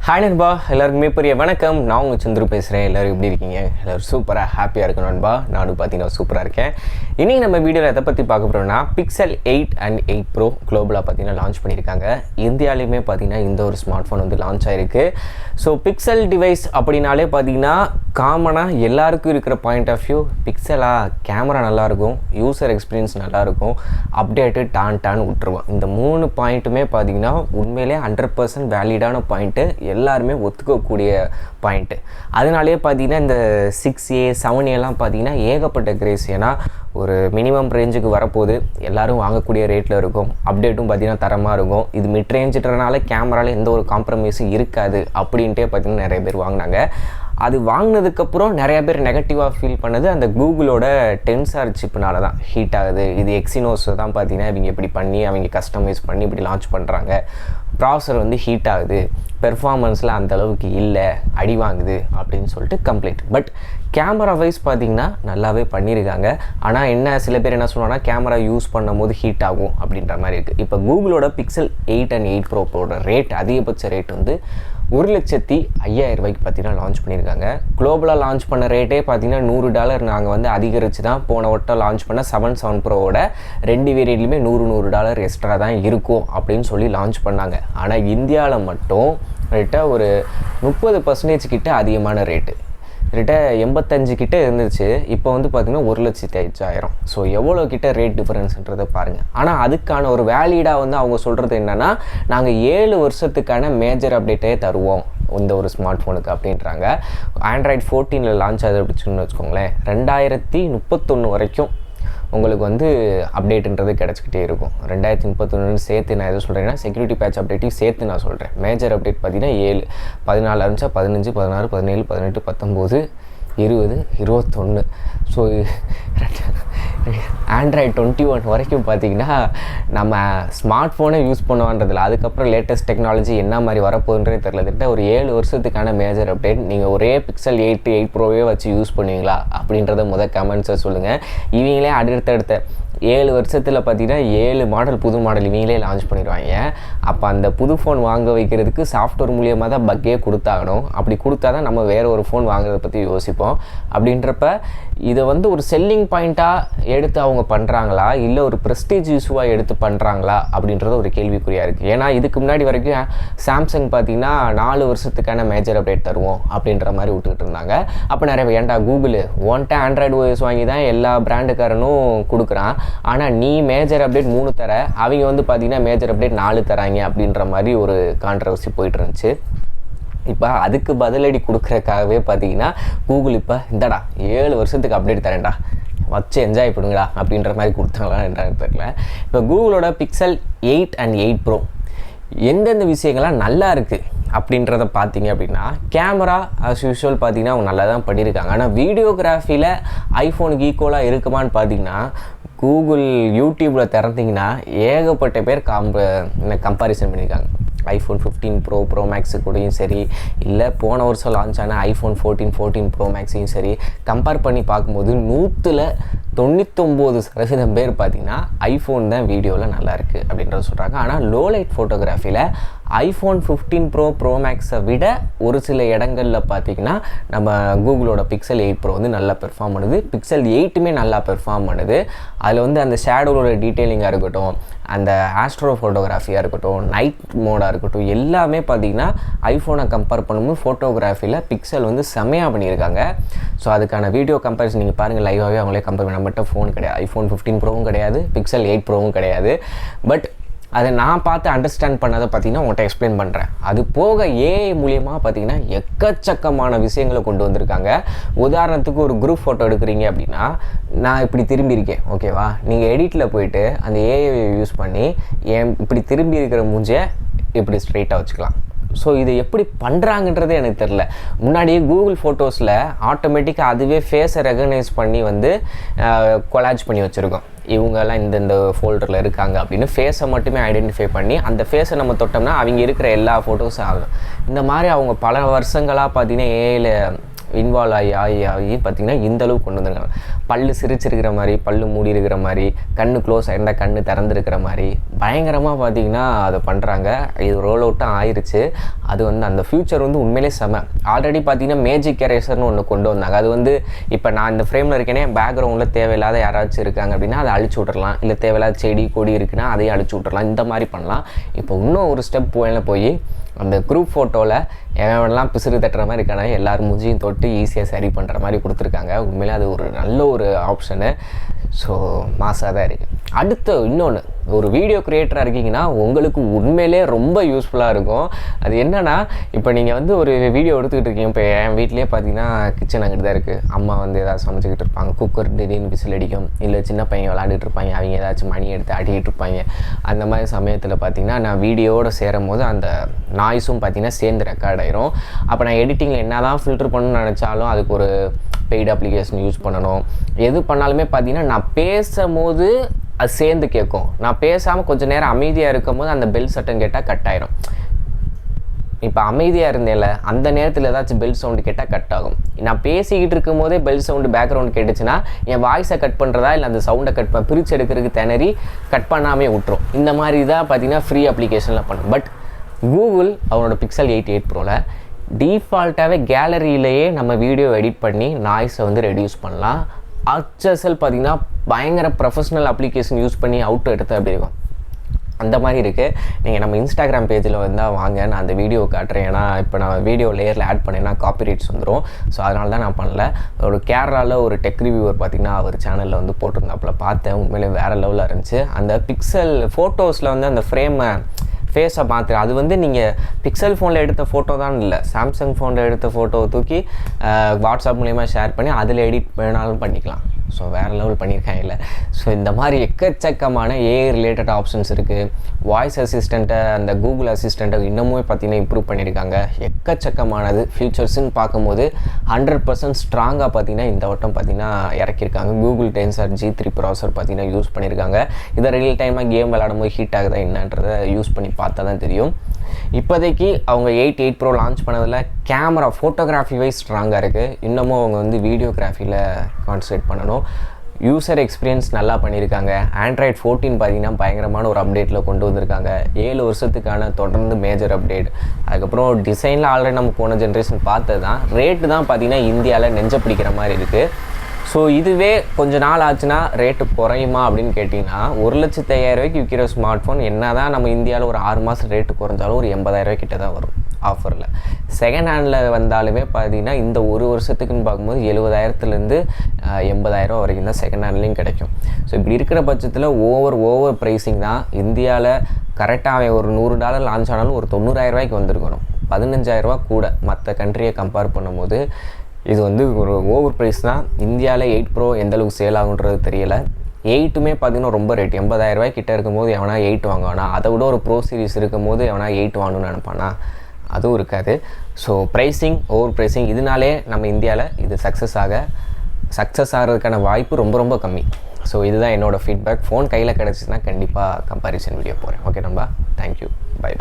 Hi நண்பா, எல்லாருக்குமே பெரிய வணக்கம். நான் உங்கள் சந்துரு பேசுகிறேன். எல்லோரும் எப்படி இருக்கீங்க? எல்லோரும் சூப்பராக ஹாப்பியாக இருக்கும் நண்பா. நானும் பார்த்தீங்கன்னா சூப்பராக இருக்கேன். இன்றைக்கி நம்ம வீடியோவில் எதை பற்றி பார்க்க போகிறோம்னா பிக்சல் 8 and 8 ப்ரோ குளோபலாக பார்த்தீங்கன்னா லான்ச் பண்ணியிருக்காங்க. இந்தியாவிலையுமே பார்த்தீங்கன்னா இந்த ஒரு ஸ்மார்ட் ஃபோன் வந்து லான்ச் ஆகிருக்கு. ஸோ பிக்சல் டிவைஸ் அப்படின்னாலே பார்த்தீங்கன்னா காமனாக எல்லாருக்கும் இருக்கிற பாயிண்ட் ஆஃப் வியூ பிக்சலாக கேமரா நல்லாயிருக்கும், யூசர் எக்ஸ்பீரியன்ஸ் நல்லாயிருக்கும், அப்டேட்டு டான்னு விட்டுருவோம். இந்த 3 பாயிண்ட்டுமே பார்த்தீங்கன்னா உண்மையிலே 100% வேலிடான பாயிண்ட்டு, எல்லாருமே ஒத்துக்கக்கூடிய பாயிண்ட்டு. அதனாலே பார்த்தீங்கன்னா இந்த 6A 7Aலாம் பார்த்தீங்கன்னா ஏகப்பட்ட கிரேஸ். ஏன்னா ஒரு மினிமம் ரேஞ்சுக்கு வரப்போது, எல்லோரும் வாங்கக்கூடிய ரேட்டில் இருக்கும், அப்டேட்டும் பார்த்திங்கன்னா தரமாக இருக்கும். இது மிட் ரேஞ்சுன்றனால கேமராவில் எந்த ஒரு காம்ப்ரமைஸும் இருக்காது அப்படின்ட்டே பார்த்திங்கன்னா நிறைய பேர் வாங்கினாங்க. அது வாங்கினதுக்கப்புறம் நிறையா பேர் நெகட்டிவாக ஃபீல் பண்ணது அந்த கூகுளோட டென்சார் சிப்புனால தான் ஹீட் ஆகுது. இது எக்ஸினோஸை தான் பார்த்தீங்கன்னா இவங்க இப்படி பண்ணி அவங்க கஸ்டமைஸ் பண்ணி இப்படி லான்ச் பண்ணுறாங்க. ப்ராசர் வந்து ஹீட் ஆகுது, பெர்ஃபார்மன்ஸில் அந்தளவுக்கு இல்லை, அடி வாங்குது அப்படின்னு சொல்லிட்டு கம்ப்ளைண்ட். பட் கேமரா வைஸ் பார்த்திங்கன்னா நல்லாவே பண்ணியிருக்காங்க. ஆனால் என்ன சில பேர் என்ன சொல்லுவாங்கன்னா கேமரா யூஸ் பண்ணும் போது ஹீட் ஆகும் அப்படின்ற மாதிரி இருக்குது. இப்போ கூகுளோட பிக்சல் 8 and 8 ப்ரோவோட ரேட், அதிகபட்ச ரேட் வந்து $1,05,000 பார்த்தீங்கன்னா லான்ச் பண்ணியிருக்காங்க. குளோபலாக லான்ச் பண்ண ரேட்டே பார்த்தீங்கன்னா $100 நாங்கள் வந்து அதிகரித்து தான் போன வட்டம் லான்ச் பண்ண 7 ப்ரோவோட 2 வேரியண்ட்லையுமே $100 எக்ஸ்ட்ரா தான் இருக்கும் அப்படின்னு சொல்லி லான்ச் பண்ணாங்க. ஆனால் இந்தியாவில் மட்டும் ரேட்டாக ஒரு 30% கிட்ட அதிகமான ரேட்டு, ரேட்டை 85 கிட்ட இருந்துச்சு. இப்போ வந்து பார்த்திங்கன்னா 1,05,000. ஸோ எவ்வளோ கிட்ட ரேட் டிஃபரன்ஸ்ன்றதை பாருங்கள். ஆனால் அதுக்கான ஒரு வேலிடாக வந்து அவங்க சொல்கிறது என்னென்னா நாங்கள் 7 வருஷத்துக்கான மேஜர் அப்டேட்டே தருவோம் இந்த ஒரு ஸ்மார்ட் ஃபோனுக்கு அப்படின்றாங்க. Android 14 லான்ச் ஆகுது அப்படின்னு வச்சுக்கோங்களேன், 2031 வரைக்கும் உங்களுக்கு வந்து அப்டேட்டுன்றது கிடச்சிக்கிட்டே இருக்கும். 2031 சேர்த்து நான் எதை சொல்கிறேன்னா செக்யூரிட்டி பேட்ச் அப்டேட்டையும் சேர்த்து நான் சொல்கிறேன். மேஜர் அப்டேட் பார்த்திங்கன்னா 7, 14 ஆரம்பித்தா 15, 16, 17, 18, 19, 20, 21. ஸோ Android 21 வரைக்கும் பார்த்திங்கன்னா நம்ம ஸ்மார்ட் ஃபோனை யூஸ் பண்ணுவான்றதில்ல. அதுக்கப்புறம் லேட்டஸ்ட் டெக்னாலஜி என்ன மாதிரி வரப்போகுதுன்றே தெரியல. கிட்ட ஒரு 7 வருஷத்துக்கான மேஜர் அப்டேட். நீங்கள் ஒரே பிக்சல் 8 ப்ரோவே வச்சு யூஸ் பண்ணுவீங்களா அப்படின்றத கமெண்ட்ஸை சொல்லுங்கள். இவங்களே அடுத்தடுத்த 7 வருஷத்தில் பார்த்தீங்கன்னா 7 மாடல் புது மாடல் இவங்களே லான்ச் பண்ணிடுவாங்க. அப்போ அந்த புது ஃபோன் வாங்க வைக்கிறதுக்கு சாஃப்ட்வேர் மூலியமாக தான் பக்கே கொடுத்தாகணும். அப்படி கொடுத்தா தான் நம்ம வேறு ஒரு ஃபோன் வாங்குறதை பற்றி யோசிப்போம். அப்படின்றப்ப இதை வந்து ஒரு செல்லிங் பாயிண்ட்டாக எடுத்து அவங்க பண்ணுறாங்களா இல்லை ஒரு ப்ரெஸ்டீஜ் இஷ்யூவாக எடுத்து பண்ணுறாங்களா அப்படின்றது ஒரு கேள்விக்குறியாக இருக்குது. ஏன்னா இதுக்கு முன்னாடி வரைக்கும் சாம்சங் பார்த்திங்கன்னா 4 வருஷத்துக்கான மேஜர் அப்டேட் தருவோம் அப்படின்ற மாதிரி விட்டுக்கிட்டு இருந்தாங்க. அப்போ நிறைய ஏன்டா கூகுள் ஒன்ட்ட ஆண்ட்ராய்டு ஓஎஸ் வாங்கி தான் எல்லா பிராண்டுக்காரனும் கொடுக்குறான், ஆனால் நீ மேஜர் அப்டேட் 3 தர, அவங்க வந்து பார்த்திங்கன்னா மேஜர் அப்டேட் 4 தராங்க அப்படின்ற மாதிரி ஒரு கான்ட்ரவர்சி போயிட்டு இருந்துச்சு. இப்போ அதுக்கு பதிலடி கொடுக்குறக்காகவே பார்த்தீங்கன்னா கூகுள் இப்போ இந்தடா 7 வருஷத்துக்கு அப்டேட் தரேன்டா, வச்சு என்ஜாய் பண்ணுங்கடா அப்படின்ற மாதிரி கொடுத்தாங்களா என்னன்னு தெரியல. இப்போ கூகுளோட பிக்சல் 8 and 8 ப்ரோ எந்தெந்த விஷயங்கள்லாம் நல்லா இருக்குது அப்படின்றத பார்த்தீங்க அப்படின்னா, கேமரா ஆஸ் யூஷுவல் பார்த்தீங்கன்னா அவங்க நல்லா தான் பண்ணியிருக்காங்க. ஆனால் வீடியோகிராஃபியில் ஐஃபோனுக்கு ஈக்குவலாக இருக்குமான்னு பார்த்தீங்கன்னா கூகுள் யூடியூப்பில் திறந்தீங்கன்னா ஏகப்பட்ட பேர் கம்பாரிசன் பண்ணியிருக்காங்க. iPhone 15 ப்ரோ மேக்ஸு கூடயும் சரி, இல்லை போன வருஷம் லான்ச் ஆன iPhone 14 ப்ரோ மேக்ஸையும் சரி கம்பேர் பண்ணி பார்க்கும்போது 99% பேர் பார்த்திங்கன்னா ஐஃபோன் தான் வீடியோவில் நல்லாயிருக்கு அப்படின்றத சொல்கிறாங்க. ஆனால் லோ லைட் ஃபோட்டோகிராஃபியில் iPhone 15 ப்ரோ மேக்ஸை விட ஒரு சில இடங்களில் பார்த்திங்கன்னா நம்ம கூகுளோட பிக்சல் 8 ப்ரோ வந்து நல்லா பெர்ஃபார்ம் பண்ணுது. பிக்சல் 8மே நல்லா பெர்ஃபார்ம் பண்ணுது. அதில் வந்து அந்த ஷேடோவோட டீட்டெயிலிங்காக இருக்கட்டும், அந்த ஆஸ்ட்ரோ ஃபோட்டோகிராஃபியாக இருக்கட்டும், நைட் மோடாக இருக்கட்டும், எல்லாமே பார்த்திங்கன்னா ஐஃபோனை கம்பேர் பண்ணும்போது ஃபோட்டோகிராஃபியில் பிக்சல் வந்து செம்மையாக பண்ணியிருக்காங்க. ஸோ அதுக்கான வீடியோ கம்பேரிசன் நீங்கள் பாருங்கள், லைவாகவே அவங்களே கம்பேர் பண்ண. நம்மகிட்ட ஃபோன் கிடையாது, iPhone 15 ப்ரோவும் கிடையாது, பிக்சல் 8 ப்ரோவும் கிடையாது. பட் அதை நான் பார்த்து அண்டர்ஸ்டாண்ட் பண்ணதை பார்த்திங்கன்னா உங்கள்கிட்ட எக்ஸ்பிளைன் பண்ணுறேன். அது போக ஏஐ மூலியமாக பார்த்திங்கன்னா எக்கச்சக்கமான விஷயங்களை கொண்டு வந்திருக்காங்க. உதாரணத்துக்கு ஒரு குரூப் ஃபோட்டோ எடுக்கிறீங்க அப்படின்னா, நான் இப்படி திரும்பியிருக்கேன் ஓகேவா, நீங்கள் எடிட்டில் போயிட்டு அந்த ஏஐ யூஸ் பண்ணி இப்படி திரும்பி இருக்கிற மூஞ்சியை இப்படி ஸ்ட்ரெயிட்டாக வச்சுக்கலாம். ஸோ இதை எப்படி பண்ணுறாங்கன்றது எனக்கு தெரில. முன்னாடியே கூகுள் ஃபோட்டோஸில் ஆட்டோமேட்டிக்காக அதுவே ஃபேஸை ரெகனைஸ் பண்ணி வந்து கொலாஜ் பண்ணி வச்சுருக்கோம். இவங்கெல்லாம் இந்த ஃபோல்டரில் இருக்காங்க அப்படின்னு ஃபேஸை மட்டுமே ஐடென்டிஃபை பண்ணி அந்த ஃபேஸை நம்ம தொட்டோம்னா அவங்க இருக்கிற எல்லா ஃபோட்டோஸும் ஆகும். இந்த மாதிரி அவங்க பல வருஷங்களாக பார்த்தீங்கன்னா ஏஐயில் இன்வால்வ் ஆகி பார்த்திங்கன்னா இந்தளவுக்கு கொண்டு வந்துருக்காங்க. பல்லு சிரிச்சிருக்கிற மாதிரி, பல்லு மூடி இருக்கிற மாதிரி, கண்ணு க்ளோஸ் ஆகிருந்தால் கண்ணு திறந்துருக்கிற மாதிரி பயங்கரமாக பார்த்திங்கன்னா அதை பண்ணுறாங்க. இது ரோல் அவுட்டும் ஆயிடுச்சு. அது வந்து அந்த ஃப்யூச்சர் வந்து உண்மையிலே செம. ஆல்ரெடி பார்த்திங்கன்னா மேஜிக் எரேசர்னு ஒன்று கொண்டு வந்தாங்க. அது வந்து இப்போ நான் இந்த ஃப்ரேமில் இருக்கேனே, பேக்ரவுண்டில் தேவையில்லாத யாராச்சும் இருக்காங்க அப்படின்னா அதை அழிச்சு விட்றலாம். இல்லை தேவையில்லாத செடி கொடி இருக்குன்னா அதையும் அழிச்சு விட்றலாம். இந்த மாதிரி பண்ணலாம். இப்போ இன்னும் ஒரு ஸ்டெப் போய் அந்த குரூப் ஃபோட்டோவில் எவன்லாம் பிசுறு தட்டுற மாதிரி இருக்கானா எல்லோரும் மூஞ்சியும் தொட்டு ஈஸியாக சரி பண்ணுற மாதிரி கொடுத்துருக்காங்க. உண்மையிலே அது ஒரு நல்ல ஒரு ஆப்ஷனு. ஸோ மாசாக தான் இருக்குது. அடுத்து இன்னொன்று, ஒரு வீடியோ க்ரியேட்டராக இருக்கீங்கன்னா உங்களுக்கு உண்மையிலே ரொம்ப யூஸ்ஃபுல்லாக இருக்கும். அது என்னென்னா, இப்போ நீங்கள் வந்து ஒரு வீடியோ எடுத்துக்கிட்டு இருக்கீங்க. இப்போ என் வீட்லேயே பார்த்தீங்கன்னா கிச்சன் அங்கிட்டு தான் இருக்குது. அம்மா வந்து ஏதாவது சமைச்சிக்கிட்டு இருப்பாங்க, குக்கர் திடீர்னு விசில் அடிக்கும், இல்லை சின்ன பையன் விளாண்டுட்டு இருப்பாங்க, அவங்க ஏதாச்சும் மணி எடுத்து ஆடிக்கிட்டு இருப்பாங்க. அந்த மாதிரி சமயத்தில் பார்த்திங்கன்னா நான் வீடியோவோடு சேரும் போது அந்த நாய்ஸும் பார்த்திங்கன்னா சேர்ந்து ரெக்கார்ட் ஆயிரும். அப்போ நான் எடிட்டிங்கில் என்ன தான் ஃபில்டர் பண்ணணும்னு நினச்சாலும் அதுக்கு ஒரு பெய்டு அப்ளிகேஷன் யூஸ் பண்ணணும். எது பண்ணாலுமே பார்த்திங்கன்னா நான் பேசும்போது அது சேர்ந்து கேட்கும். நான் பேசாமல் கொஞ்சம் நேரம் அமைதியாக இருக்கும் போது அந்த பெல் சட்டம் கேட்டால் கட் ஆயிரும். இப்போ அமைதியாக இருந்தேன்ல, அந்த நேரத்தில் ஏதாச்சும் பெல் சவுண்டு கேட்டால் கட் ஆகும். நான் பேசிக்கிட்டு இருக்கும் போதே பெல் சவுண்டு பேக்ரவுண்ட் கேட்டுச்சுன்னா என் வாய்ஸை கட் பண்ணுறதா இல்லை அந்த சவுண்டை பிரித்து எடுக்கிறதுக்கு திணறி கட் பண்ணாமே விட்டுரும். இந்த மாதிரி தான் பார்த்திங்கன்னா ஃப்ரீ அப்ளிகேஷனில் பண்ணும். பட் கூகுள் அவனோட Pixel 8 ப்ரோவில் டிஃபால்ட்டாகவே கேலரியிலேயே நம்ம வீடியோ எடிட் பண்ணி நாய்ஸை வந்து ரெடியூஸ் பண்ணலாம். HSL பார்த்திங்கன்னா பயங்கர ப்ரொஃபஷ்னல் அப்ளிகேஷன் யூஸ் பண்ணி அவுட் எடுத்து அப்படி இருக்கும். அந்த மாதிரி இருக்குது. நீங்கள் நம்ம இன்ஸ்டாகிராம் பேஜில் வந்தால் வாங்க, நான் அந்த வீடியோ காட்டுறேன். ஏன்னா இப்போ நான் வீடியோ லேயரில் ஆட் பண்ணேன்னா காப்பிரைட்ஸ் வந்துடும். ஸோ அதனால தான் நான் பண்ணல. ஒரு கேரளாவில் ஒரு டெக் ரிவ்யூவர் பார்த்திங்கன்னா அவர் சேனலில் வந்து போட்டிருந்தாப்புல பார்த்தேன். உண்மையிலே வேறு லெவலில் இருந்துச்சு. அந்த பிக்சல் ஃபோட்டோஸில் வந்து அந்த ஃப்ரேமை ஃபேஸை மாற்று, அது வந்து நீங்கள் பிக்சல் ஃபோனில் எடுத்த ஃபோட்டோ தான் இல்லை, சாம்சங் ஃபோனில் எடுத்த ஃபோட்டோவை தூக்கி வாட்ஸ்அப் மூலயமா ஷேர் பண்ணி அதில் எடிட் வேணாலும் பண்ணிக்கலாம். ஸோ வேறு லெவல் பண்ணியிருக்காங்க இல்லை. ஸோ இந்த மாதிரி எக்கச்சக்கமான ஏஐ ரிலேட்டட் ஆப்ஷன்ஸ் இருக்குது. வாய்ஸ் அசிஸ்டண்ட்டை, அந்த கூகுள் அசிஸ்டண்ட்டை இன்னமும் பார்த்திங்கன்னா இம்ப்ரூவ் பண்ணியிருக்காங்க. எக்கச்சக்கமானது ஃபியூச்சர்ஸ்ன்னு பார்க்கும்போது 100% ஸ்ட்ராங்காக பார்த்திங்கன்னா இந்த வட்டம் பார்த்திங்கன்னா இறக்கியிருக்காங்க. கூகுள் டென்சர் G3 ப்ராசர் பார்த்திங்கன்னா யூஸ் பண்ணியிருக்காங்க. இதை ரியல் டைமாக கேம் விளையாடும் போது ஹீட் ஆகுதா என்னன்றதை யூஸ் பண்ணி பார்த்தா தான் தெரியும். இப்போதைக்கு அவங்க 8 ப்ரோ லான்ச் பண்ணதில் கேமரா ஃபோட்டோகிராஃபி வைஸ் ஸ்ட்ராங்காக இருக்குது. இன்னமும் அவங்க வந்து வீடியோகிராஃபியில் கான்சன்ட்ரேட் பண்ணணும். யூசர் எக்ஸ்பீரியன்ஸ் நல்லா பண்ணியிருக்காங்க. ஆண்ட்ராய்ட் 14 பார்த்திங்கன்னா பயங்கரமான ஒரு அப்டேட்டில் கொண்டு வந்திருக்காங்க. 7 வருஷத்துக்கான தொடர்ந்து மேஜர் அப்டேட். அதுக்கப்புறம் டிசைனில் ஆல்ரெடி நம்ம போன ஜென்ரேஷன் பார்த்தது தான். ரேட்டு தான் பார்த்திங்கன்னா இந்தியாவில் நெஞ்ச பிடிக்கிற மாதிரி இருக்குது. ஸோ இதுவே கொஞ்ச நாள் ஆச்சுன்னா ரேட்டு குறையுமா அப்படின்னு கேட்டிங்கன்னா 1,50,000 விற்கிற ஸ்மார்ட் ஃபோன் என்ன தான் நம்ம இந்தியாவில் ஒரு 6 மாதம் ரேட்டு குறைஞ்சாலும் ஒரு 80,000 கிட்ட தான் வரும் ஆஃபரில். செகண்ட் ஹேண்டில் வந்தாலுமே பார்த்திங்கன்னா இந்த ஒரு வருஷத்துக்குன்னு பார்க்கும்போது 70,000 80,000 வரைக்கும் தான் செகண்ட் ஹேண்ட்லேயும் கிடைக்கும். ஸோ இப்படி இருக்கிற பட்சத்தில் ஓவர் ப்ரைஸிங் தான். இந்தியாவில் கரெக்டாக ஒரு $100 லான்ச் ஆனாலும் ஒரு 90,000 வந்திருக்கணும். 15,000 கூட மற்ற கண்ட்ரியை கம்பேர் பண்ணும்போது இது வந்து ஒரு ஓவர் ப்ரைஸ் தான். இந்தியாவில் 8 ப்ரோ எந்தளவுக்கு சேல் ஆகுன்றது தெரியலை. 8மே பார்த்திங்கன்னா ரொம்ப ரேட். 80,000 கிட்டே இருக்கும்போது எவனா 8 வாங்குவானா? அதை விட ஒரு ப்ரோ சீரிஸ் இருக்கும்போது எவனா 8 வாங்கணும்னு நினைப்பானா? அதுவும் இருக்காது. ஸோ ப்ரைஸிங் ஓவர் ப்ரைஸிங் இதனாலே நம்ம இந்தியாவில் இது சக்ஸஸ் ஆகிறதுக்கான வாய்ப்பு ரொம்ப கம்மி. ஸோ இதுதான் என்னோடய ஃபீட்பேக். ஃபோன் கையில் கிடச்சிச்சின்னா கண்டிப்பாக கம்பேரிசன் வீடியோ போகிறேன். ஓகே நண்பா, தேங்க்யூ, பை.